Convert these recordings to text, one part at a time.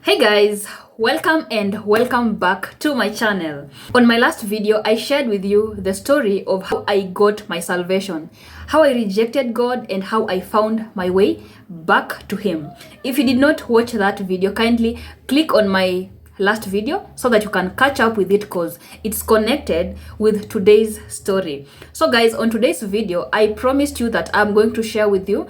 Hey guys, welcome back to my channel. On my last video, I shared with you the story of how I got my salvation, how I rejected God and how I found my way back to Him. If you did not watch that video, kindly click on my last video so that you can catch up with it because it's connected with today's story. So guys, on today's video, I promised you that I'm going to share with you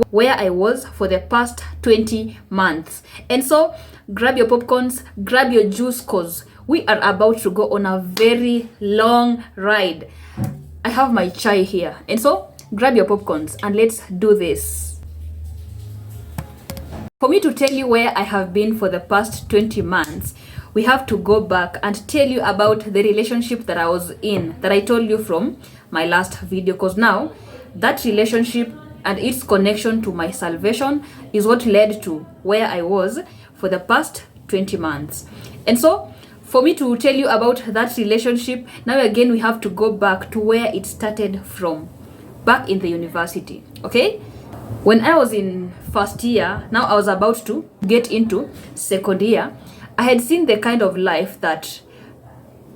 where I was for the past 20 months. And so grab your popcorns, grab your juice cause we are about to go on a very long ride. I have my chai here. And so grab your popcorns and let's do this. For me to tell you where I have been for the past 20 months, we have to go back and tell you about the relationship that I was in, that I told you from my last video, because now that relationship and its connection to my salvation is what led to where I was for the past 20 months. And so, for me to tell you about that relationship, now again we have to go back to where it started from, back in the university, okay? When I was in first year, now I was about to get into second year, I had seen the kind of life that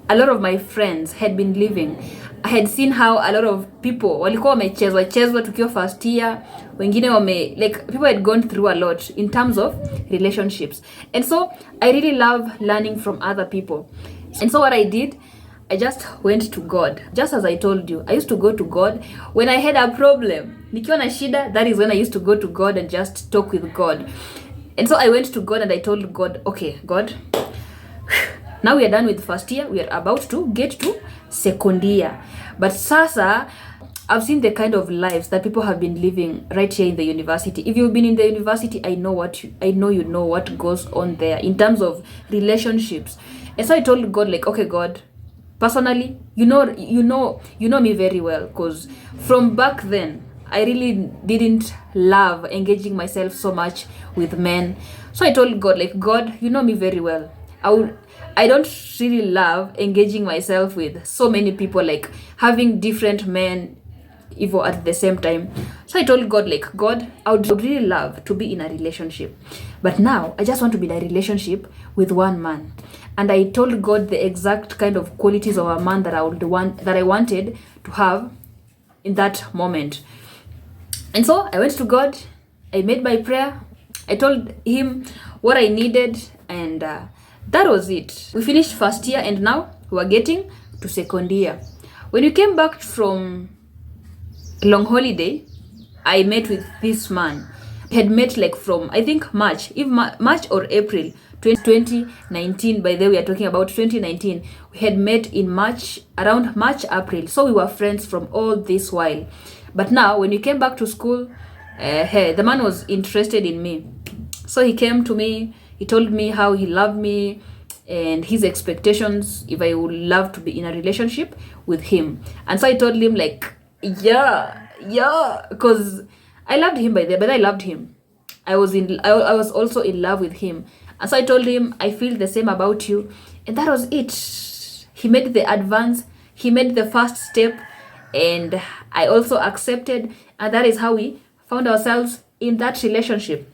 a lot of my friends had been living. I had seen how a lot of people walikuwa wamechezwa tukiwa first year, wengine like people had gone through a lot in terms of relationships. And so I really love learning from other people. And so what I did, I just went to God. Just as I told you, I used to go to God when I had a problem. Nikiwa na shida, that is when I used to go to God and just talk with God. And so I went to God and I told God, okay, God, now we are done with first year, we are about to get to second year. But sasa, I've seen the kind of lives that people have been living right here in the university. If you've been in the university, I know you know what goes on there in terms of relationships. And so I told God, like, okay, God, personally, you know me very well, because from back then I really didn't love engaging myself so much with men. So I told God, like, God, you know me very well. I don't really love engaging myself with so many people, like having different men even at the same time. So I told God, like, God, I would really love to be in a relationship, but now I just want to be in a relationship with one man. And I told God the exact kind of qualities of a man that I wanted to have in that moment. And so I went to God, I made my prayer, I told Him what I needed, and that was it. We finished first year and now we are getting to second year. When we came back from long holiday, I met with this man. We had met like from, I think, March or April 2019. By the way, we are talking about 2019. We had met in March, around March, April. So we were friends from all this while. But now when we came back to school, the man was interested in me. So he came to me, he told me how he loved me and his expectations if I would love to be in a relationship with him. And so I told him, like, yeah, because I loved him but I loved him. I was also in love with him. And so I told him, I feel the same about you. And that was it. He made the advance, he made the first step, and I also accepted, and that is how we found ourselves in that relationship.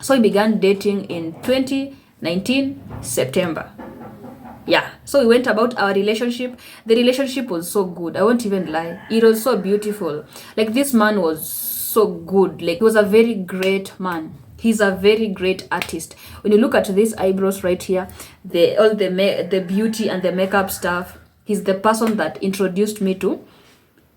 So we began dating in 2019 September. Yeah, so we went about our relationship. The relationship was so good, I won't even lie. It was so beautiful. Like, this man was so good. Like, he was a very great man. He's a very great artist. When you look at these eyebrows right here, the beauty and the makeup stuff, he's the person that introduced me to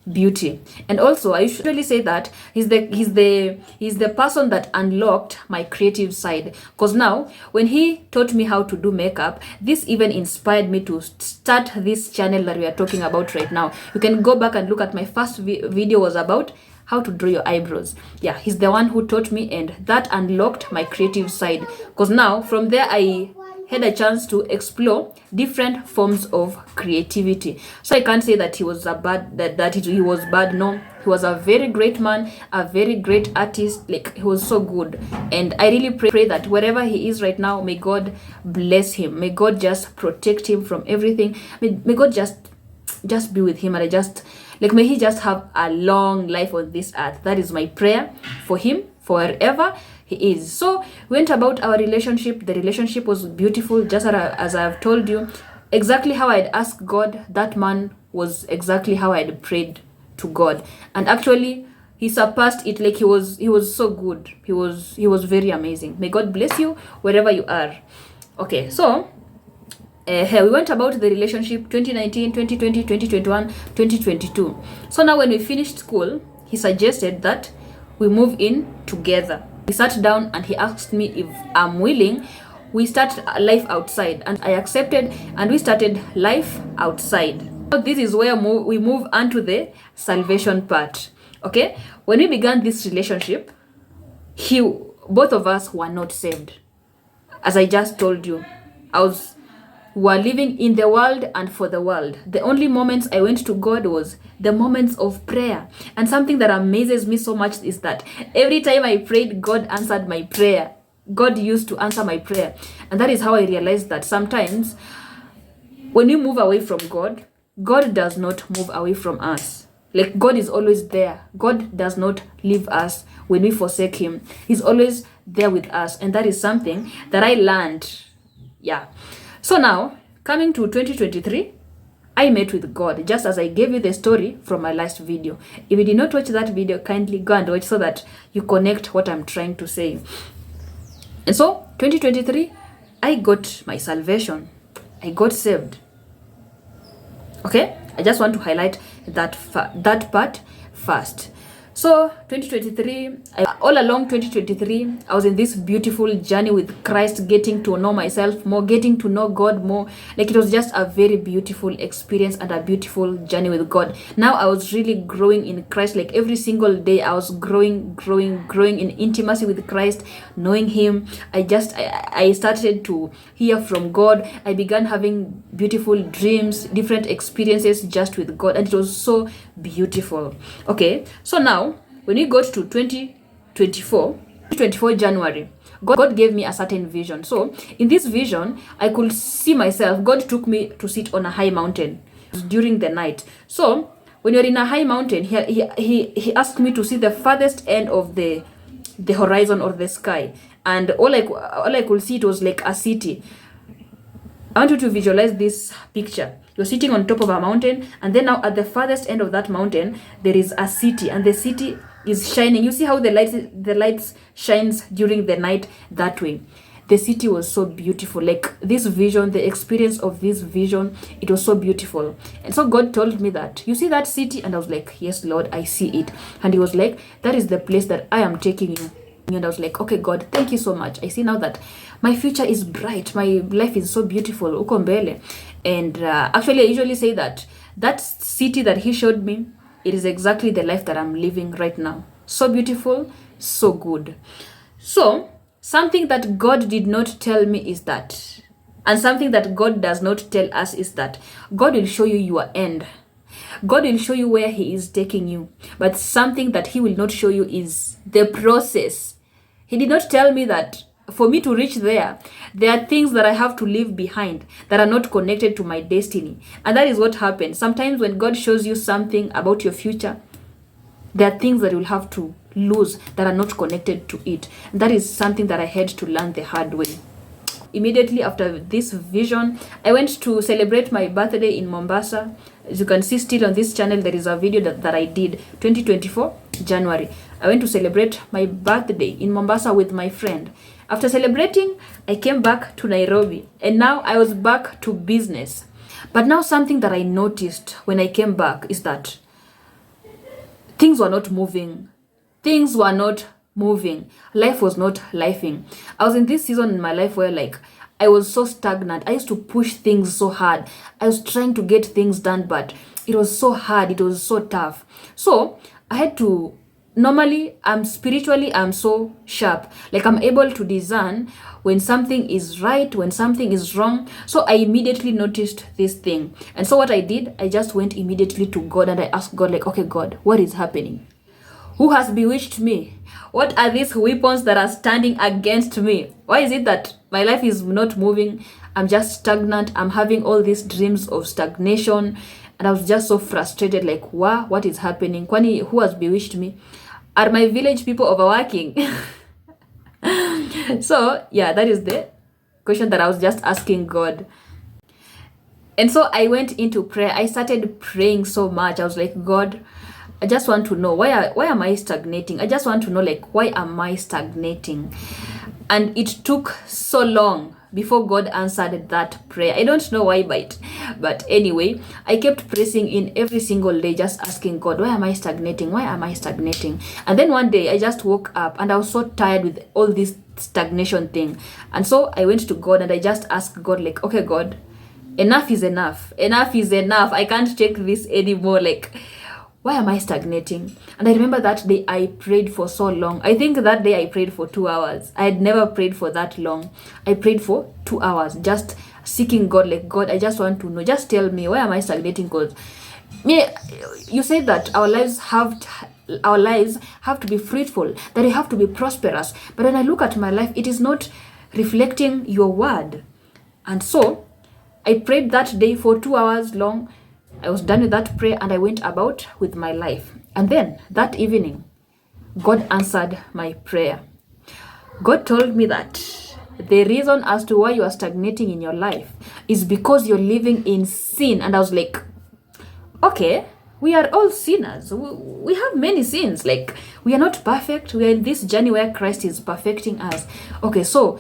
beauty. And also I usually say that he's the person that unlocked my creative side, because now when he taught me how to do makeup, this even inspired me to start this channel that we are talking about right now. You can go back and look at my first video was about how to draw your eyebrows. Yeah, he's the one who taught me, and that unlocked my creative side, because now from there I had a chance to explore different forms of creativity. So I can't say that he was he was bad. No, he was a very great man, a very great artist. Like, he was so good. And I really pray that wherever he is right now, may God bless him. May God just protect him from everything. May God just be with him, and may he just have a long life on this earth. That is my prayer for him, forever. he is. So we went about our relationship. The relationship was beautiful, just as I've told you. Exactly how I'd asked God, that man was exactly how I'd prayed to God. And actually, he surpassed it. Like, he was so good. He was very amazing. May God bless you wherever you are. Okay, so we went about the relationship 2019, 2020, 2021, 2022. So now when we finished school, he suggested that we move in together. We sat down and he asked me if I'm willing. We start life outside, and I accepted, and we started life outside. So this is where we move on to the salvation part. Okay, when we began this relationship, both of us were not saved. As I just told you, we were living in the world and for the world. The only moments I went to God was the moments of prayer. And something that amazes me so much is that every time I prayed, God answered my prayer. God used to answer my prayer. And that is how I realized that sometimes when we move away from God, God does not move away from us. Like, God is always there. God does not leave us when we forsake him. He's always there with us. And that is something that I learned. Yeah. So now, coming to 2023, I met with God, just as I gave you the story from my last video. If you did not watch that video, kindly go and watch so that you connect what I'm trying to say. And so, 2023, I got my salvation. I got saved. Okay? I just want to highlight that part first. So, 2023, all along 2023, I was in this beautiful journey with Christ, getting to know myself more, getting to know God more. Like, it was just a very beautiful experience and a beautiful journey with God. Now I was really growing in Christ. Like, every single day I was growing in intimacy with Christ, knowing him. I started to hear from God. I began having beautiful dreams, different experiences just with God, and it was so beautiful. Okay, so now when we got to 2024 January, God gave me a certain vision. So in this vision, I could see myself. God took me to sit on a high mountain during the night. So when you're in a high mountain, he asked me to see the farthest end of the horizon or the sky, and all I could see, it was like a city. I want you to visualize this picture. You're sitting on top of a mountain, and then now at the farthest end of that mountain, there is a city, and the city is shining. You see how the lights shines during the night that way. The city was so beautiful. Like, this vision, the experience of this vision, it was so beautiful. And so God told me that, you see that city? And I was like, yes, Lord, I see it. And he was like, that is the place that I am taking you. And I was like, okay, God, thank you so much. I see now that my future is bright. My life is so beautiful. Uko mbele. And actually, I usually say that city that he showed me, it is exactly the life that I'm living right now. So beautiful, so good. So, something that God did not tell me is that, and something that God does not tell us is that, God will show you your end. God will show you where he is taking you. But something that he will not show you is the process. He did not tell me that for me to reach there are things that I have to leave behind that are not connected to my destiny. And that is what happens. Sometimes when God shows you something about your future, there are things that you'll have to lose that are not connected to it. And that is something that I had to learn the hard way. Immediately after this vision, I went to celebrate my birthday in Mombasa. As you can see still on this channel, there is a video that I did 2024 January. I went to celebrate my birthday in Mombasa with my friend. After celebrating, I came back to Nairobi, and now I was back to business. But now something that I noticed when I came back is that things were not moving. Things were not moving. Life was not lifing. I was in this season in my life where, like, I was so stagnant. I used to push things so hard. I was trying to get things done, but it was so hard. It was so tough. So I had to, normally I'm so sharp. Like, I'm able to discern when something is right, when something is wrong. So I immediately noticed this thing. And so what I did, I just went immediately to God and I asked God, like, okay, God, what is happening? Who has bewitched me? What are these weapons that are standing against me? Why is it that my life is not moving? I'm just stagnant. I'm having all these dreams of stagnation. And I was just so frustrated, like, wow, what is happening? Kwani, who has bewitched me? Are my village people overworking? So yeah, that is the question that I was just asking God. And so I went into prayer. I started praying so much. I was like, God, I just want to know why am I stagnating? I just want to know, like, why am I stagnating? And it took so long before God answered that prayer. I don't know why, but anyway, I kept pressing in every single day, just asking God, why am I stagnating? Why am I stagnating? And then one day I just woke up and I was so tired with all this stagnation thing. And so I went to God and I just asked God, like, okay, God, enough is enough. Enough is enough. I can't take this anymore. Like, why am I stagnating? And I remember that day I prayed for so long. I think that day I prayed for 2 hours. I had never prayed for that long. I prayed for 2 hours, just seeking God, like, God, I just want to know. Just tell me, why am I stagnating? Because you said that our lives have to be fruitful, that we have to be prosperous. But when I look at my life, it is not reflecting your word. And so I prayed that day for 2 hours long. I was done with that prayer and I went about with my life. And then that evening, God answered my prayer. God told me that the reason as to why you are stagnating in your life is because you're living in sin. And I was like, okay, we are all sinners. We have many sins. Like, we are not perfect. We are in this journey where Christ is perfecting us. Okay, so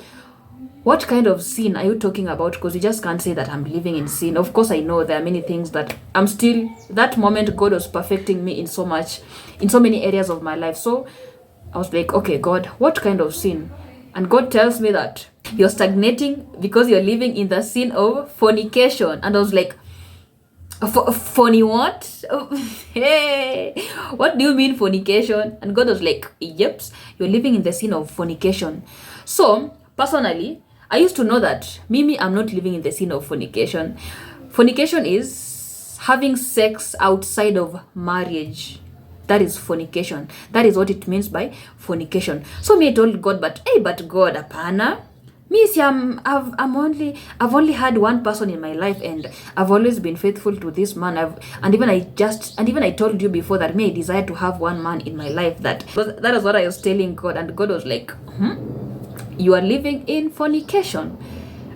what kind of sin are you talking about? Because you just can't say that I'm living in sin. Of course, I know there are many things that I'm still, that moment God was perfecting me in so many areas of my life. So I was like, okay, God, what kind of sin? And God tells me that you're stagnating because you're living in the sin of fornication. And I was like, funny what? Hey, what do you mean fornication? And God was like, yep, you're living in the sin of fornication. So personally, I used to know that I'm not living in the sin of fornication. Fornication is having sex outside of marriage. That is fornication. That is what it means by fornication. So I told God, but God, apana. I've only had one person in my life, and I've always been faithful to this man. And even I told you before that I desire to have one man in my life. That is what I was telling God, and God was like, you are living in fornication.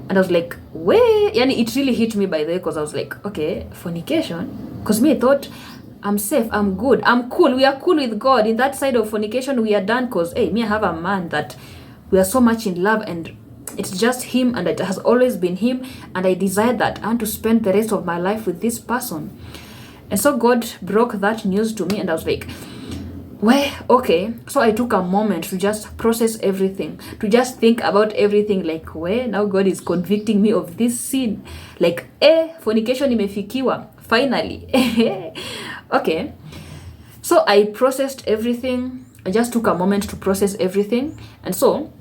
And I was like, wait, and it really hit me by the way, because I was like, okay, fornication? Because I thought I'm safe, I'm good, I'm cool, we are cool with God. In that side of fornication, we are done, because I have a man that we are so much in love, and it's just him, and it has always been him, and I desire that I want to spend the rest of my life with this person. And so God broke that news to me, and I was like, well, okay. So I took a moment to just process everything, to just think about everything, like, well, now God is convicting me of this sin. Like, fornication imefikiwa, finally. Okay. So I processed everything. I just took a moment to process everything. And so,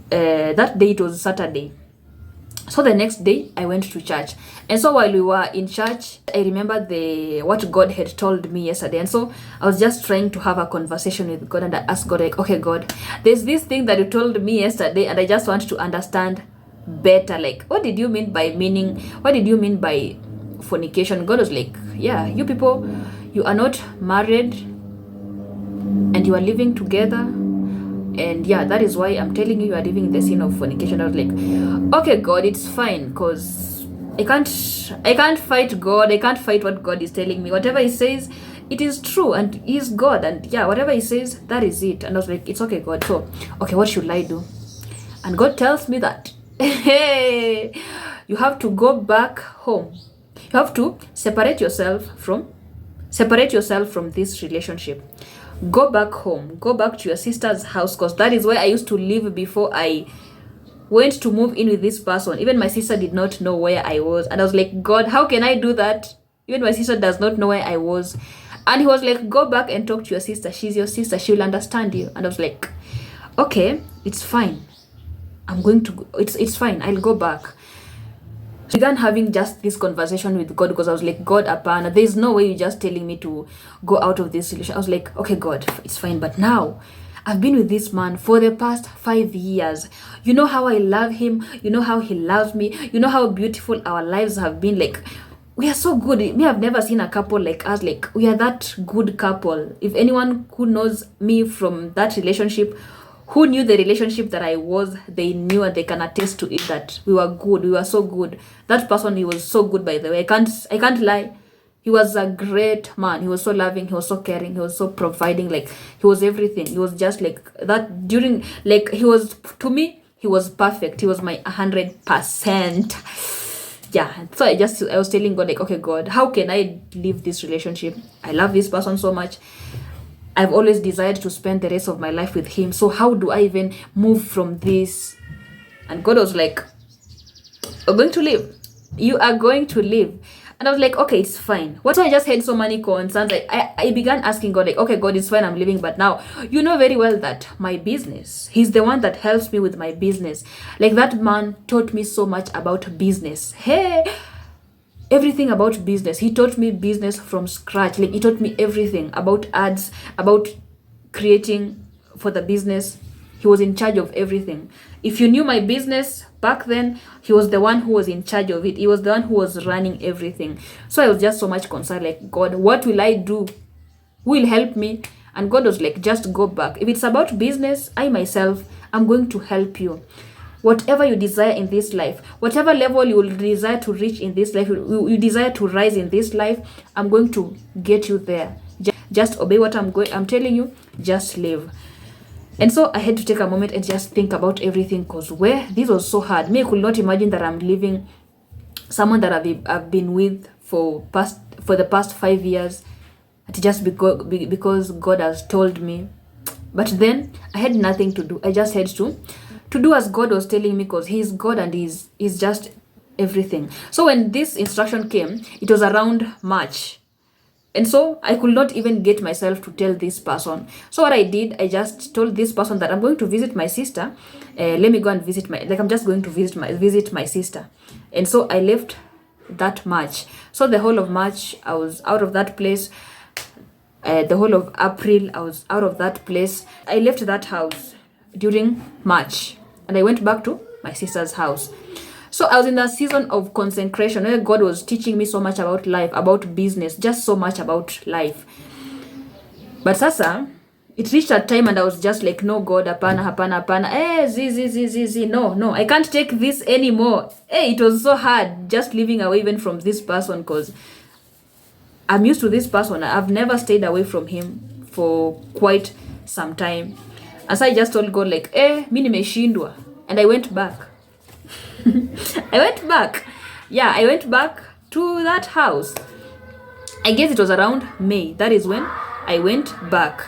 that day, it was Saturday. So the next day I went to church, and so while we were in church, I remember what God had told me yesterday. And so I was just trying to have a conversation with God, and I asked God, like, okay, God, there's this thing that you told me yesterday, and I just want to understand better. Like, what did you mean by fornication? God was like, yeah, you people, you are not married and you are living together. And yeah, that is why I'm telling you are living in the sin of fornication. I was like, okay, God, it's fine, because I can't fight God. I can't fight what God is telling me. Whatever he says, it is true, and he's God, and yeah, whatever he says, that is it. And I was like, it's okay, God. So, okay, what should I do? And God tells me that, hey, you have to go back home. You have to separate yourself from this relationship. Go back home, go back to your sister's house, because that is where I used to live before I went to move in with this person. Even my sister did not know where I was, and I was like, God, how can I do that? Even my sister does not know where I was. And he was like, go back and talk to your sister. She's your sister, she will understand you. And I was like, okay, it's fine, it's fine, I'll go back. I began having just this conversation with God, because I was like, God, apana, there's no way you're just telling me to go out of this relationship. I was like, okay, God, it's fine, but now I've been with this man for the past 5 years. You know how I love him, you know how he loves me, you know how beautiful our lives have been. Like, we are so good. I've never seen a couple like us. Like, we are that good couple. If anyone who knows me from that relationship, who knew the relationship that I was, they knew and they can attest to it that we were good. We were so good. That person, he was so good, by the way. I can't lie. He was a great man. He was so loving. He was so caring. He was so providing. Like, he was everything. He was just like that during, like, he was, to me, he was perfect. He was my 100%. Yeah. So I was telling God, like, okay, God, how can I leave this relationship? I love this person so much. I've always desired to spend the rest of my life with him. So how do I even move from this? And God was like, you're going to leave. You are going to leave. And I was like, okay, it's fine. What? So I just had so many concerns. Like, I began asking God, like, okay, God, it's fine, I'm leaving. But now, you know very well that my business, he's the one that helps me with my business. Like, that man taught me so much about business. Hey, everything about business. He taught me business from scratch. Like, he taught me everything about ads, about creating for the business. He was in charge of everything. If you knew my business back then, he was the one who was in charge of it. He was the one who was running everything. So I was just so much concerned, like, God, what will I do? Who will help me? And God was like, just go back. If it's about business, I myself, I'm going to help you. Whatever you desire in this life, whatever level you will desire to reach in this life, you desire to rise in this life, I'm going to get you there. Just obey what I'm telling you. Just live. And so I had to take a moment and just think about everything, because this was so hard. Me, I could not imagine that I'm leaving someone that I've been with for the past 5 years, just because God has told me. But then I had nothing to do. I just had to do as God was telling me, because He's God and He's just everything. So when this instruction came, it was around March. And so I could not even get myself to tell this person. So what I did, I just told this person that I'm going to visit my sister. Let me go and visit I'm just going to visit my sister. And so I left that March. So the whole of March, I was out of that place. The whole of April, I was out of that place. I left that house during March. And I went back to my sister's house. So I was in that season of consecration where God was teaching me so much about life, about business, just so much about life. But sasa, it reached a time and I was just like, no, God, hapana. No, I can't take this anymore. It was so hard just living away even from this person, because I'm used to this person. I've never stayed away from him for quite some time. And so I just told God, like, mi nimeshindwa. And I went back. I went back to that house. I guess it was around May. That is when I went back.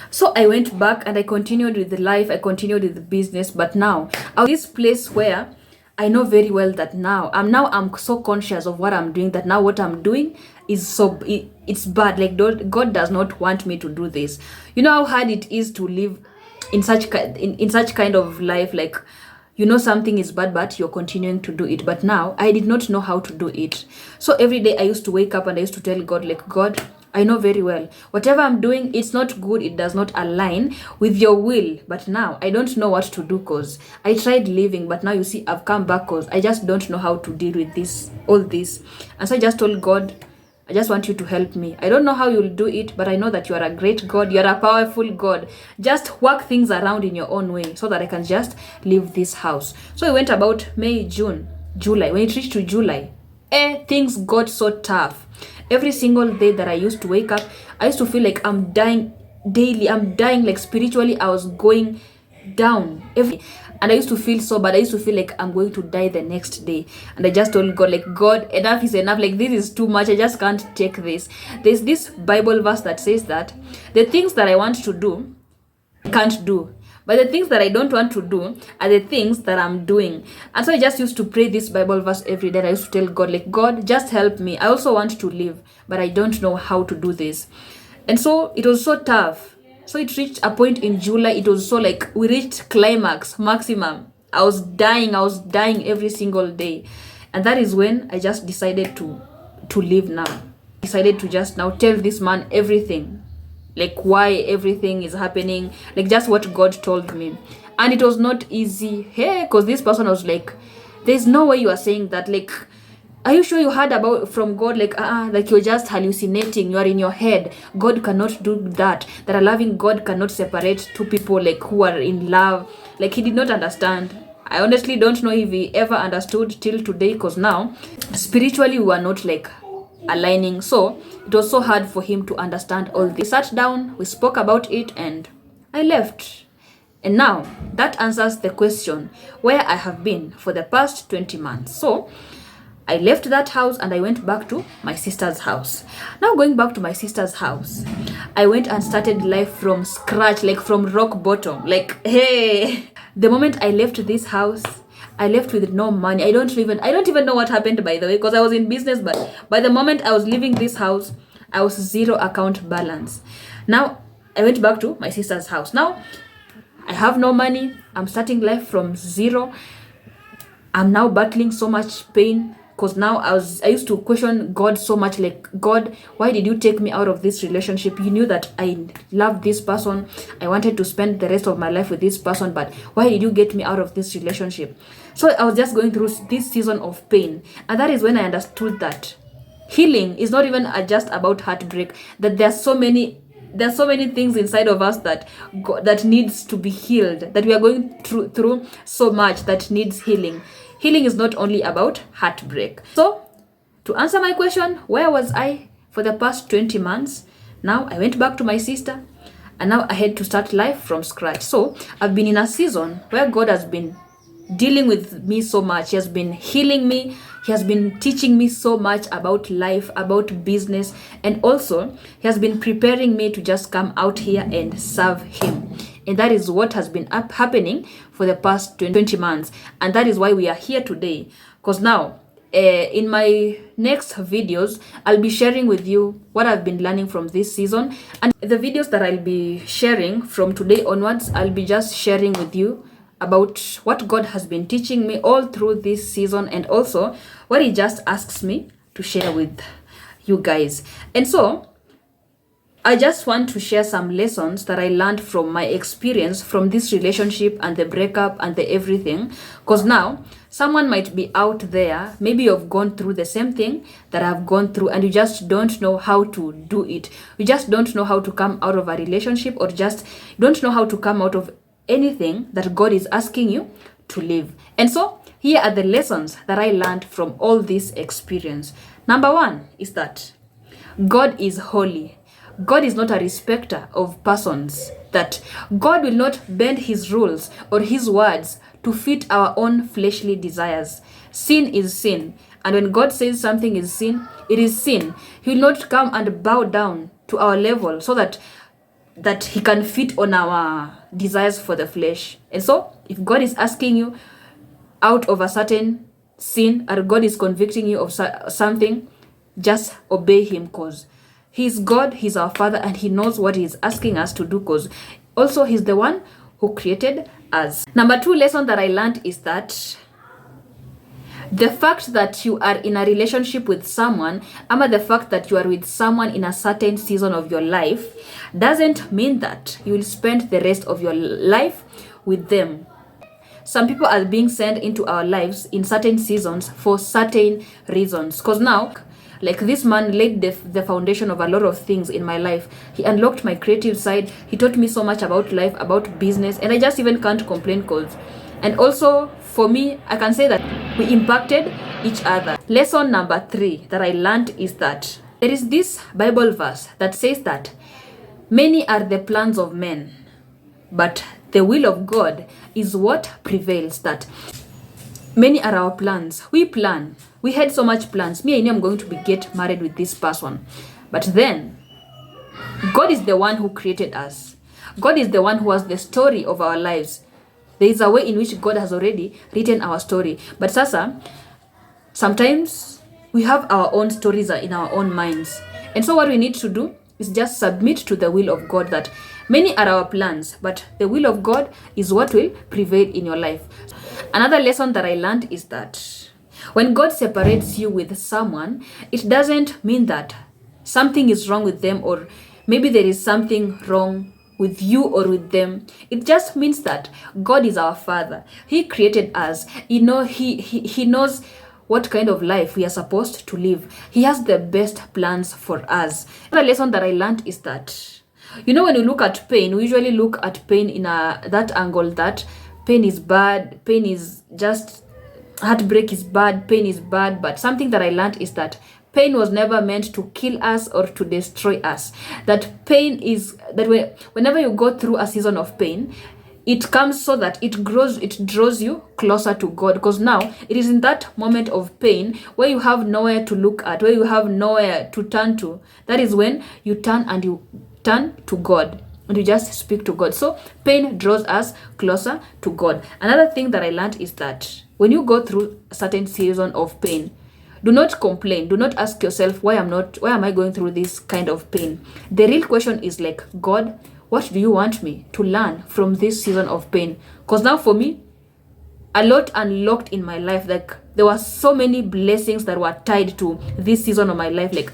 So I went back and I continued with the life. I continued with the business. But now, I'm this place where I know very well that I'm so conscious of what I'm doing, that now what I'm doing is it's bad. Like, God does not want me to do this. You know how hard it is to live in such kind of life, like, you know something is bad, but you're continuing to do it. But now I did not know how to do it. So every day I used to wake up and I used to tell God, like, God, I know very well whatever I'm doing, it's not good. It does not align with your will. But now I don't know what to do, because I tried leaving, but now you see I've come back, because I just don't know how to deal with all this. And so I just told God, I just want you to help me. I don't know how you'll do it, but I know that you are a great God. You are a powerful God. Just work things around in your own way so that I can just leave this house. So it went about May, June, July. When it reached to July, things got so tough. Every single day that I used to wake up, I used to feel like I'm dying daily. I'm dying, like, spiritually. I was going down and I used to feel so bad. I used to feel like I'm going to die the next day. And I just told God, like, God, enough is enough. Like, this is too much. I just can't take this. There's this Bible verse that says that the things that I want to do, I can't do. But the things that I don't want to do are the things that I'm doing. And so I just used to pray this Bible verse every day. I used to tell God, like, God, just help me. I also want to live, but I don't know how to do this. And so it was so tough. So it reached a point in July. It was so, like, we reached climax, maximum. I was dying every single day. And that is when I just decided to leave now. Decided to just now tell this man everything. Like, why everything is happening. Like, just what God told me. And it was not easy. Because this person was like, there's no way you are saying that. Like, Are you sure you heard about from God? Like you're just hallucinating, you are in your head. God cannot do that. That a loving God cannot separate two people like who are in love. Like he did not understand. I honestly don't know if he ever understood till today, because now spiritually we were not like aligning. So it was so hard for him to understand all this. We sat down, we spoke about it, and I left. And now that answers the question where I have been for the past 20 months. So I left that house and I went back to my sister's house. Now going back to my sister's house, I went and started life from scratch, like from rock bottom. Like, hey, the moment I left this house, I left with no money. I don't even know what happened, by the way, because I was in business, but by the moment I was leaving this house, I was zero account balance. Now I went back to my sister's house. Now I have no money. I'm starting life from zero. I'm now battling so much pain, because now I used to question God so much, like, God, why did you take me out of this relationship? You knew that I loved this person. I wanted to spend the rest of my life with this person, but why did you get me out of this relationship? So I was just going through this season of pain, and that is when I understood that healing is not even just about heartbreak, that there's so many things inside of us that needs to be healed, that we are going through so much that needs healing. Healing is not only about heartbreak. So to answer my question, where was I for the past 20 months? Now I went back to my sister, and now I had to start life from scratch. So I've been in a season where God has been dealing with me so much. He has been healing me. He has been teaching me so much about life, about business, and also he has been preparing me to just come out here and serve him. And that is what has been happening for the past 20 months. And that is why we are here today. Because now, in my next videos, I'll be sharing with you what I've been learning from this season. And the videos that I'll be sharing from today onwards, I'll be just sharing with you about what God has been teaching me all through this season, and also what he just asks me to share with you guys. And so I just want to share some lessons that I learned from my experience from this relationship and the breakup and the everything. Because now someone might be out there, maybe you've gone through the same thing that I've gone through, and you just don't know how to do it. You just don't know how to come out of a relationship, or just don't know how to come out of anything that God is asking you to live. And so here are the lessons that I learned from all this experience. Number one is that God is holy. God is not a respecter of persons. That God will not bend his rules or his words to fit our own fleshly desires. Sin is sin. And when God says something is sin, it is sin. He will not come and bow down to our level so that he can fit on our desires for the flesh. And so if God is asking you out of a certain sin, or God is convicting you of something, just obey him, because he's God, he's our Father, and he knows what he's asking us to do, because also he's the one who created us. Number two lesson that I learned is that the fact that you are in a relationship with someone, or the fact that you are with someone in a certain season of your life, doesn't mean that you will spend the rest of your life with them. Some people are being sent into our lives in certain seasons for certain reasons. Because now, like, this man laid the foundation of a lot of things in my life. He unlocked my creative side. He taught me so much about life, about business, and I just even can't complain, because, and also for me, I can say that we impacted each other. Lesson number 3 that I learned is that there is this Bible verse that says that many are the plans of men, but the will of God is what prevails. That many are our plans. We plan. We had so much plans. Me, I knew I'm going to get married with this person. But then, God is the one who created us. God is the one who has the story of our lives. There is a way in which God has already written our story. But sasa, sometimes we have our own stories in our own minds. And so what we need to do is just submit to the will of God, that many are our plans, but the will of God is what will prevail in your life. Another lesson that I learned is that when God separates you with someone, it doesn't mean that something is wrong with them, or maybe there is something wrong with you or with them. It just means that God is our Father. He created us. He knows what kind of life we are supposed to live. He has the best plans for us. Another lesson that I learned is that, you know, when you look at pain, we usually look at pain in that angle that pain is bad, pain is just, heartbreak is bad, pain is bad. But something that I learned is that pain was never meant to kill us or to destroy us. That pain is, that whenever you go through a season of pain, it comes so that it draws you closer to God. Because now it is in that moment of pain where you have nowhere to look at, where you have nowhere to turn to. That is when you turn to God and you just speak to God. So pain draws us closer to God. Another thing that I learned is that when you go through a certain season of pain, do not complain. Do not ask yourself, why am I going through this kind of pain? The real question is like, God, what do you want me to learn from this season of pain? Because now for me, a lot unlocked in my life. Like, there were so many blessings that were tied to this season of my life. Like,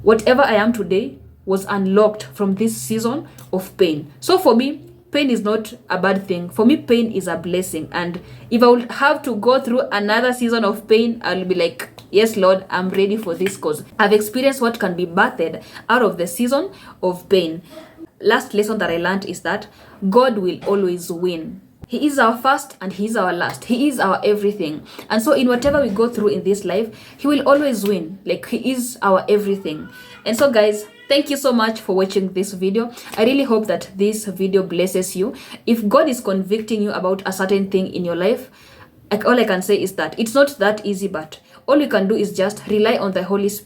whatever I am today was unlocked from this season of pain. So for me, pain is not a bad thing. For me, pain is a blessing. And if I would have to go through another season of pain, I'll be like, yes, Lord, I'm ready for this, because I've experienced what can be birthed out of the season of pain. Last lesson that I learned is that God will always win. He is our first and He is our last. He is our everything. And so in whatever we go through in this life, He will always win. Like, He is our everything. And so guys, thank you so much for watching this video. I really hope that this video blesses you. If God is convicting you about a certain thing in your life, like, all I can say is that it's not that easy, but all you can do is just rely on the Holy Spirit.